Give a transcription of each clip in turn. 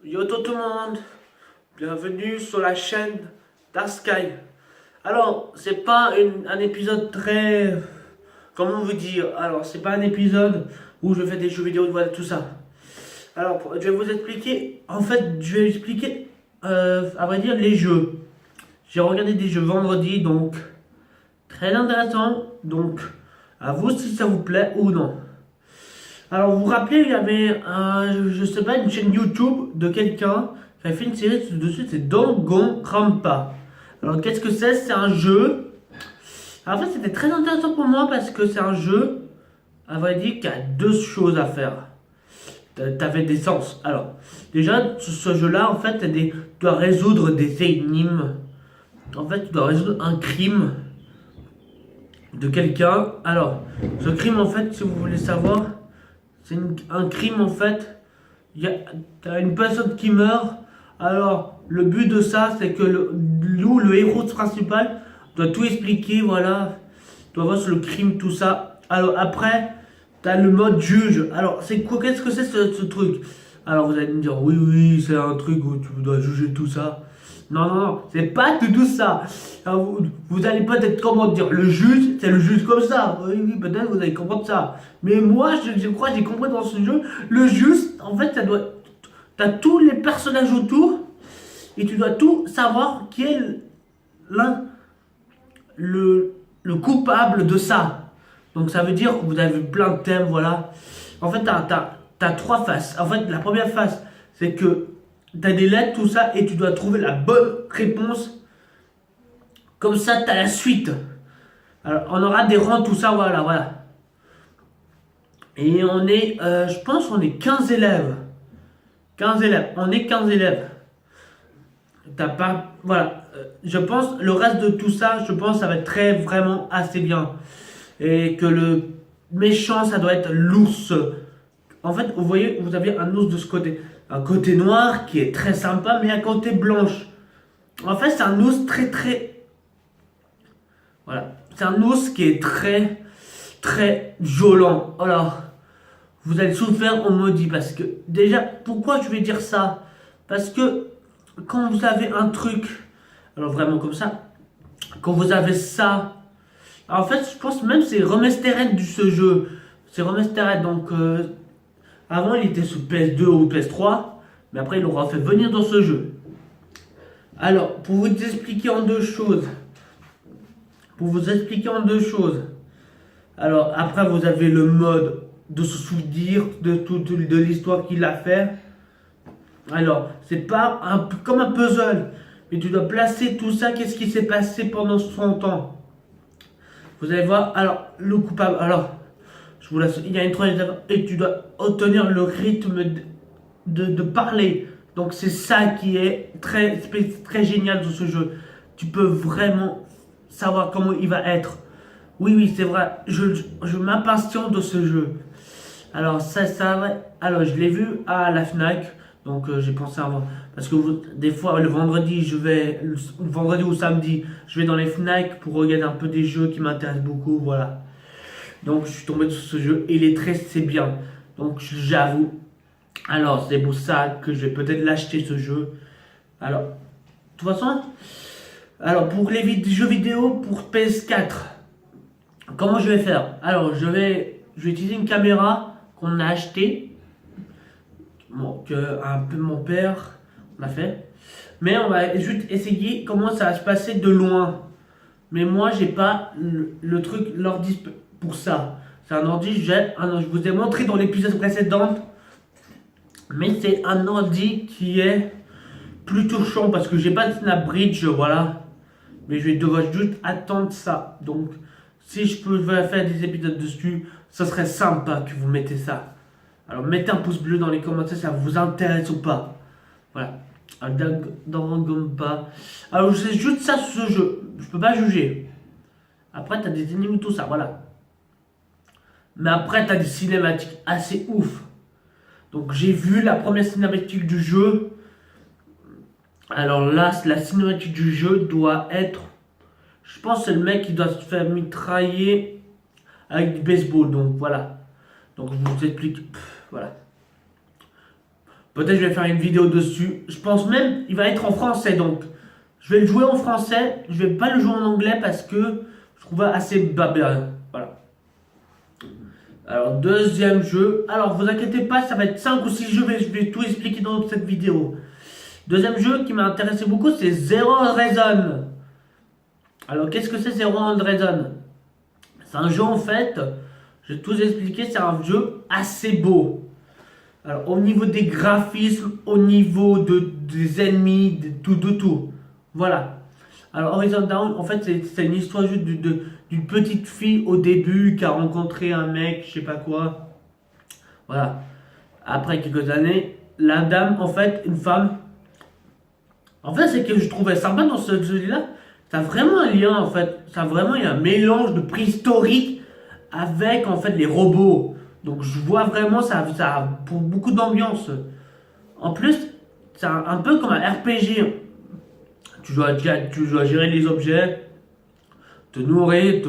Yo tout le monde, bienvenue sur la chaîne Dark Sky. Alors, c'est pas un épisode très... Comment vous dire? Alors, c'est pas un épisode où je fais des jeux vidéo, voilà, tout ça. Alors, je vais vous expliquer, en fait, je vais expliquer, à vrai dire, les jeux. J'ai regardé des jeux vendredi, donc, très intéressant. Donc, à vous si ça vous plaît ou non. Alors, vous vous rappelez, il y avait, je sais pas, une chaîne YouTube de quelqu'un qui avait fait une série dessus, c'est Danganronpa. Alors, qu'est-ce que c'est? C'est un jeu. En fait, c'était très intéressant pour moi parce que c'est un jeu, à vrai dire, qui a deux choses à faire. T'avais des sens. Alors, déjà, ce jeu-là, en fait, tu dois résoudre des énigmes. En fait, tu dois résoudre un crime de quelqu'un. Alors, ce crime, en fait, si vous voulez savoir, c'est un crime, en fait. T'as une personne qui meurt. Alors, le but de ça, c'est que le héros principal doit tout expliquer, voilà. Doit voir sur le crime, tout ça. Alors, après, t'as le mode juge. Alors, c'est quoi, qu'est-ce que c'est ce truc? Alors, vous allez me dire, oui, oui, c'est un truc où tu dois juger tout ça. Non, non, non, c'est pas tout ça. Alors, vous allez peut-être comment dire, le juge, c'est le juge comme ça. Oui, oui, peut-être vous allez comprendre ça. Mais moi, je crois que j'ai compris dans ce jeu, le juge, en fait, ça doit. T'as tous les personnages autour et tu dois tout savoir qui est l'un, le coupable de ça. Donc ça veut dire que vous avez plein de thèmes, voilà. En fait, t'as trois faces. En fait, la première face, c'est que t'as des lettres, tout ça, et tu dois trouver la bonne réponse. Comme ça, t'as la suite. Alors, on aura des rangs, tout ça, voilà, voilà. Et on est, je pense, on est 15 élèves. 15 élèves, on est 15 élèves. T'as pas, voilà. Je pense, le reste de tout ça, je pense, ça va être très, vraiment assez bien. Et que le méchant, ça doit être l'ours. En fait, vous voyez, vous avez un ours de ce côté. Un côté noir qui est très sympa, mais un côté blanche. En fait, c'est un ours très, très. Voilà. C'est un ours qui est très, très violent. Alors, vous allez souffrir, on me dit. Parce que, déjà, pourquoi je vais dire ça? Parce que, quand vous avez un truc, alors vraiment comme ça, quand vous avez ça. En fait, je pense même que c'est remastered de ce jeu. C'est remastered, donc avant il était sous PS2 ou PS3, mais après ils l'ont fait venir dans ce jeu. Alors, pour vous expliquer en deux choses. Pour vous expliquer en deux choses. Alors, après vous avez le mode de se souvenir de l'histoire qu'il a fait. Alors, c'est pas comme un puzzle, mais tu dois placer tout ça, qu'est-ce qui s'est passé pendant son temps. Vous allez voir, alors, le coupable, alors, je vous laisse, il y a une troisième étape, et tu dois obtenir le rythme de parler. Donc c'est ça qui est très, très génial dans ce jeu. Tu peux vraiment savoir comment il va être. Oui, oui, c'est vrai, je m'impatiente de ce jeu. Alors alors je l'ai vu à la Fnac, donc j'ai pensé avant. Parce que des fois, le vendredi, le vendredi ou samedi, je vais dans les Fnac pour regarder un peu des jeux qui m'intéressent beaucoup, voilà. Donc je suis tombé sur ce jeu et il est très, c'est bien. Donc j'avoue. Alors c'est pour ça que je vais peut-être l'acheter ce jeu. Alors, de toute façon, alors pour les jeux vidéo pour PS4, comment je vais faire? Alors je vais utiliser une caméra qu'on a achetée. Bon, que un peu mon père m'a fait. Mais on va juste essayer comment ça va se passer de loin. Mais moi, j'ai pas le truc, l'ordi pour ça. C'est un ordi, je vous ai montré dans l'épisode précédent. Mais c'est un ordi qui est plutôt chiant parce que j'ai pas de Snapbridge, voilà. Mais je vais devoir juste attendre ça. Donc, si je peux faire des épisodes dessus, ça serait sympa que vous mettez ça. Alors, mettez un pouce bleu dans les commentaires, ça vous intéresse ou pas. Voilà. Danganronpa. Alors, c'est juste ça ce jeu. Je peux pas juger. Après, t'as des ennemis, tout ça, voilà. Mais après, t'as des cinématiques assez ouf. Donc, j'ai vu la première cinématique du jeu. Alors là, la cinématique du jeu doit être. Je pense que c'est le mec qui doit se faire mitrailler avec du baseball. Donc, voilà. Donc, je vous explique. Voilà. Peut-être je vais faire une vidéo dessus. Je pense même il va être en français, donc je vais le jouer en français. Je vais pas le jouer en anglais parce que je trouve assez babé. Voilà. Alors, deuxième jeu. Alors, vous inquiétez pas, ça va être 5 ou 6 jeux, mais je vais tout expliquer dans cette vidéo. Deuxième jeu qui m'a intéressé beaucoup, c'est Zero Reason. Alors, qu'est-ce que c'est Zero Reason? C'est un jeu en fait, je vais tout expliquer, c'est un jeu assez beau. Alors, au niveau des graphismes, au niveau des ennemis, de tout. Voilà. Alors, Horizon Down, en fait, c'est une histoire juste d'une petite fille au début qui a rencontré un mec, je sais pas quoi. Voilà. Après quelques années, la dame, en fait, une femme. En fait, c'est que je trouvais sympa dans ce jeu-là. Ça a vraiment un lien, en fait. Ça a vraiment, il y a un mélange de préhistorique avec, en fait, les robots. Donc, je vois vraiment, ça a pour beaucoup d'ambiance. En plus, c'est un peu comme un RPG. Tu dois gérer les objets, te nourrir, te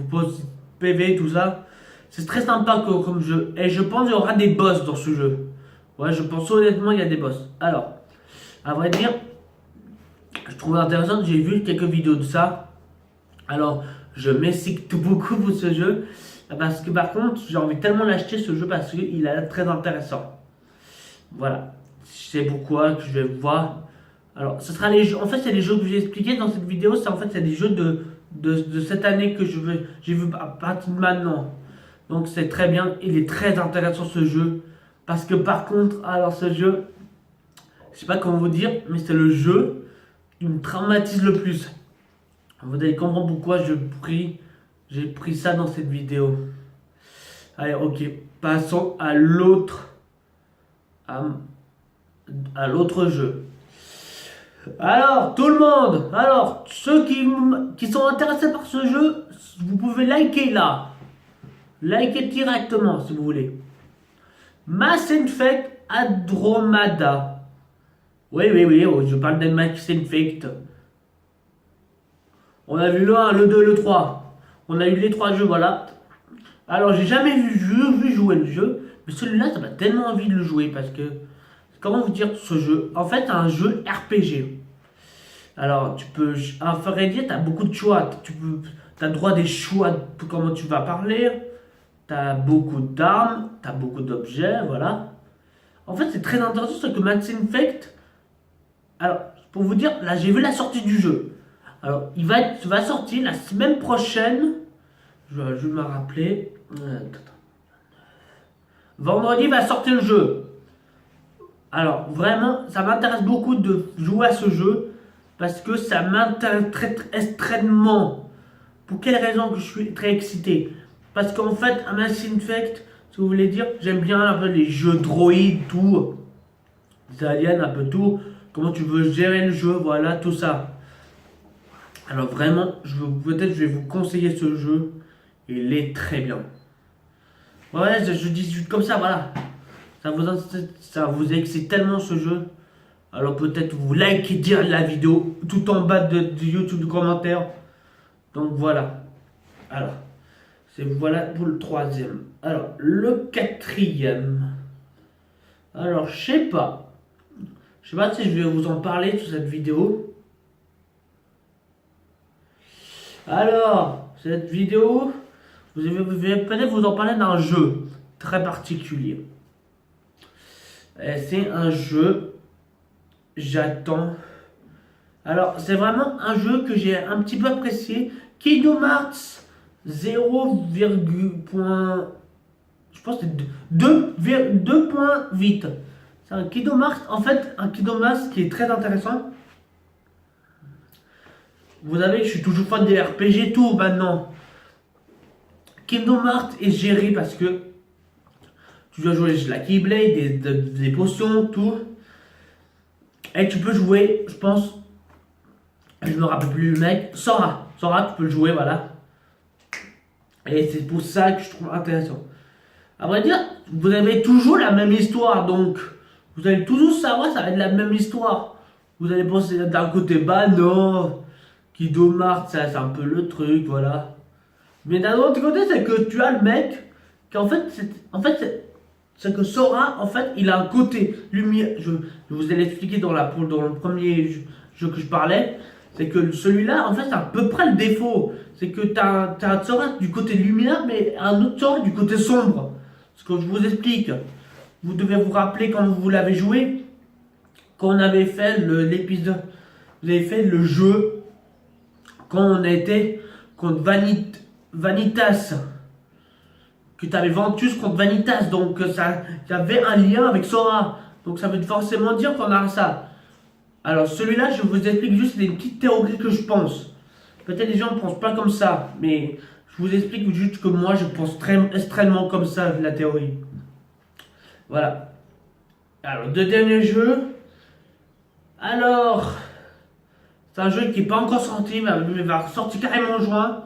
poser PV, tout ça. C'est très sympa comme jeu. Et je pense qu'il y aura des boss dans ce jeu. Ouais, je pense honnêtement il y a des boss. Alors, à vrai dire, je trouve intéressant, j'ai vu quelques vidéos de ça. Alors, je m'excite beaucoup pour ce jeu. Parce que par contre, j'ai envie tellement d'acheter ce jeu parce qu'il a l'air très intéressant. Voilà. Je sais pourquoi que je vais voir. Alors, ce sera les jeux. En fait, c'est les jeux que j'ai expliqués dans cette vidéo. C'est des jeux de cette année que j'ai vu à partir de maintenant. Donc, c'est très bien. Il est très intéressant ce jeu. Parce que par contre, alors ce jeu, je sais pas comment vous dire, mais c'est le jeu qui me traumatise le plus. Vous allez comprendre pourquoi j'ai pris ça dans cette vidéo. Allez, ok. Passons à, à l'autre jeu. Alors, tout le monde, alors, ceux qui sont intéressés par ce jeu, vous pouvez liker là. Liker directement si vous voulez. Mass Effect Andromeda. Oui, oh, je parle de Mass Effect. On a vu le 1, le 2, le 3. On a eu les 3 jeux, voilà. Alors, j'ai jamais vu jouer le jeu, mais celui-là, ça m'a tellement envie de le jouer parce que, comment vous dire ce jeu? En fait, c'est un jeu RPG. Alors, à vrai dire, tu as beaucoup de choix. Tu as droit des choix de comment tu vas parler. Tu as beaucoup d'armes, tu as beaucoup d'objets, voilà. En fait, c'est très intéressant ce que Mass Effect. Alors, pour vous dire, là, j'ai vu la sortie du jeu. Alors, va sortir la semaine prochaine. Je vais me rappeler. Vendredi va sortir le jeu. Alors, vraiment, ça m'intéresse beaucoup de jouer à ce jeu. Parce que ça m'intéresse extrêmement. Pour quelle raison que je suis très excité? Parce qu'en fait, à Mass Effect, si vous voulez dire, j'aime bien un peu les jeux droïdes, tout. Les aliens, un peu tout. Comment tu veux gérer le jeu, voilà, tout ça. Alors vraiment, peut-être je vais vous conseiller ce jeu. Il est très bien. Ouais, je dis juste comme ça, voilà. Ça vous excite tellement ce jeu. Alors peut-être vous likez dire la vidéo tout en bas de YouTube du commentaire. Donc voilà. Alors, voilà pour le troisième. Alors, le quatrième. Alors, je sais pas. Je sais pas si je vais vous en parler sur cette vidéo. Alors, cette vidéo, je vais peut-être vous en parler d'un jeu très particulier. C'est un jeu. J'attends. Alors, c'est vraiment un jeu que j'ai un petit peu apprécié. Kingdom Hearts 0, je pense que c'est 2.8. C'est un Kingdom Hearts, en fait, un Kingdom Hearts qui est très intéressant. Vous savez, je suis toujours fan des RPG tout maintenant. Kingdom Hearts est géré parce que tu dois jouer la Keyblade, des potions, tout. Et tu peux jouer, je pense, je me rappelle plus le mec, Sora, tu peux le jouer, voilà. Et c'est pour ça que je trouve intéressant. À vrai dire, vous avez toujours la même histoire, donc vous allez toujours savoir, ça va être la même histoire. Vous allez penser d'un côté, bah non, Kingdom Hearts, ça c'est un peu le truc, voilà. Mais d'un autre côté, c'est que tu as le mec qui en fait, c'est que Sora, en fait, il a un côté lumière. Je vous ai expliqué dans le premier jeu que je parlais. C'est que celui-là, en fait, c'est à peu près le défaut. C'est que t'as un Sora du côté lumière, mais un autre Sora du côté sombre. Ce que je vous explique. Vous devez vous rappeler quand vous l'avez joué, quand on avait fait l'épisode, vous avez fait le jeu, quand on a été contre Vanitas, que tu avais Ventus contre Vanitas, donc ça y avait un lien avec Sora. Donc ça veut forcément dire qu'on a ça. Alors celui-là, je vous explique juste des petites théories que je pense. Peut-être les gens ne pensent pas comme ça, mais je vous explique juste que moi je pense extrêmement comme ça, la théorie. Voilà. Alors, deux derniers jeux. Alors, c'est un jeu qui n'est pas encore sorti, mais va sortir carrément en juin.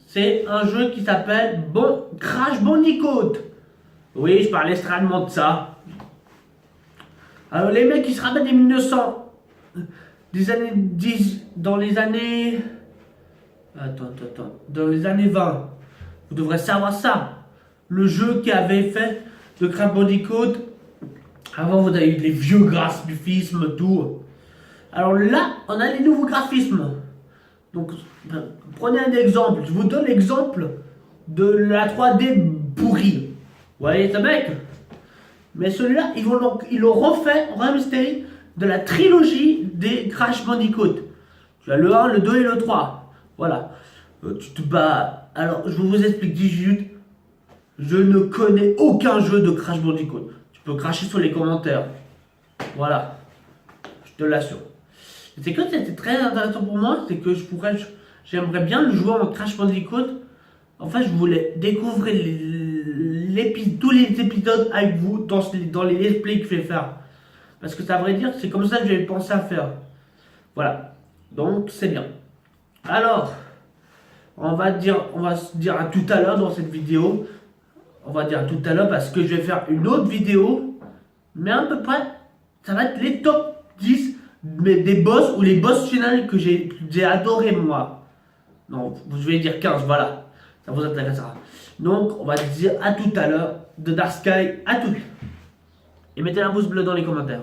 C'est un jeu qui s'appelle Crash Bandicoot. Oui, je parlais extrêmement de ça. Alors, les mecs qui se rappellent des 1900, des années 10, dans les années. Attends. Dans les années 20, vous devrez savoir ça. Le jeu qui avait fait de Crash Bandicoot. Avant, vous avez eu les vieux graphismes, tout. Alors là, on a les nouveaux graphismes. Donc, prenez un exemple. Je vous donne l'exemple de la 3D pourrie. Vous voyez ce mec? Mais celui-là, ils l'ont refait, remasterisé de la trilogie des Crash Bandicoot. Tu as le 1, le 2 et le 3. Voilà. Tu te bats. Alors, je vous explique 10 minutes. Je ne connais aucun jeu de Crash Bandicoot. Tu peux cracher sur les commentaires. Voilà. Je te l'assure. C'est que c'était très intéressant pour moi. C'est que j'aimerais bien le jouer en Crash Bandicoot. En fait, je voulais découvrir tous les épisodes avec vous dans les let's play que je vais faire. Parce que ça, à vrai dire, c'est comme ça que j'avais pensé à faire. Voilà. Donc, c'est bien. Alors, on va se dire à tout à l'heure dans cette vidéo. On va dire à tout à l'heure parce que je vais faire une autre vidéo. Mais à peu près, ça va être les top 10 des boss ou les boss finales que j'ai adoré moi. Non, je vais dire 15, voilà. Ça vous intéressera. Donc, on va dire à tout à l'heure de Dark Sky. À tout. Et mettez un pouce bleu dans les commentaires.